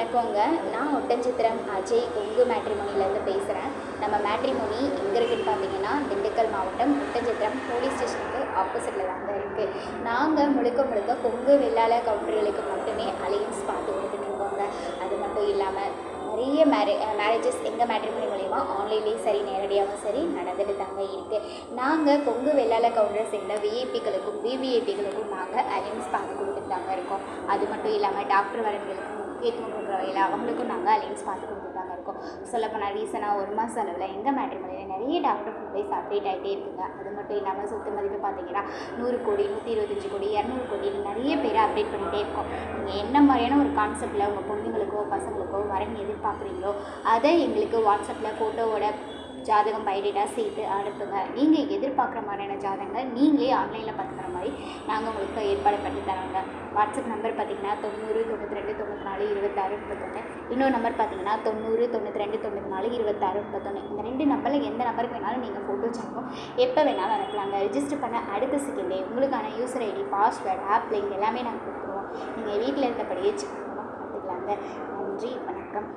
வணக்கங்க. நான் ஒட்டன்சத்திரம் அஜய் கொங்கு மேட்ரிமோனிலேருந்து பேசுகிறேன். நம்ம மேட்ரிமோனி எங்கே இருக்குதுன்னு பார்த்தீங்கன்னா, திண்டுக்கல் மாவட்டம் ஒட்டன்சத்திரம் போலீஸ் ஸ்டேஷனுக்கு ஆப்போசிட்டில் தாங்க இருக்குது. நாங்கள் முழுக்க கொங்கு வெள்ளாள கவுண்டர்களுக்கு மட்டுமே அலையன்ஸ் பார்த்து கொடுத்துட்ருக்கோங்க. அது மட்டும் இல்லாமல் நிறைய மேரேஜஸ் எங்கள் மேட்ரிமோனி மூலிமா ஆன்லைன்லேயும் சரி நேரடியாகவும் சரி நடந்துட்டு தாங்க இருக்குது. நாங்கள் கொங்கு வெள்ளாள கவுண்டரை சேர்ந்த விஐபிகளுக்கும் விவிஐபிகளுக்கும் நாங்கள் அலையன்ஸ் பார்த்து கொடுத்துட்டு தாங்க இருக்கோம். அது மட்டும் இல்லாமல் டாக்டர் வரன்களுக்கு முக்கியத்துவம் கொடுக்குற வகையில் அவங்களுக்கும் நாங்கள் அலையன்ஸ் பார்த்து கொடுத்துட்டு தாங்க இருக்கோம். சொல்லப்போனால் ரீசனாக 1 மாதம் அளவில் எங்கள் மேட்ரிமோனியில் நிறைய டாக்டர் ஃபுட்வைஸ் அப்டேட் ஆகிட்டே இருக்குங்க. அது மட்டும் இல்லாமல் சொத்து மதிப்பு பார்த்தீங்கன்னா 100 கோடி 125 கோடி 200 கோடின்னு நிறைய பேரை அப்டேட் பண்ணிகிட்டே இருக்கோம். நீங்கள் என்ன மாதிரியான ஒரு கான்செப்டில் உங்கள் பொண்ணுங்களுக்கோ பசங்களுக்கோ வரன்னு எதிர்பார்க்குறீங்களோ அதை எங்களுக்கு வாட்ஸ்அப்பில் ஃபோட்டோவோட ஜாதகம் பைடேட்டாக சேர்த்து அனுப்புங்க. நீங்கள் எதிர்பார்க்குற மாதிரியான ஜாதகங்களை நீங்களே ஆன்லைனில் பார்த்துக்கிற மாதிரி நாங்கள் உங்களுக்கு ஏற்பாடு பண்ணி தரோங்க. வாட்ஸ்அப் நம்பர் பார்த்தீங்கன்னா 90 92 94 26 31. இன்னொரு நம்பர் பார்த்தீங்கன்னா 90 92 94 26 31. இந்த 2 நம்பரில் எந்த நம்பருக்கு வேணாலும் நீங்கள் ஃபோட்டோஸ் அனுப்பும் எப்போ வேணாலும் அனுப்பலாங்க. ரிஜிஸ்டர் பண்ண அடுத்த செகண்டே உங்களுக்கான user ID password app link எல்லாமே நாங்கள் கொடுத்துருவோம். நீங்கள் வீட்டில் இருந்தபடியே செக் பண்ணணும் பார்த்துக்கலாங்க. நன்றி, வணக்கம்.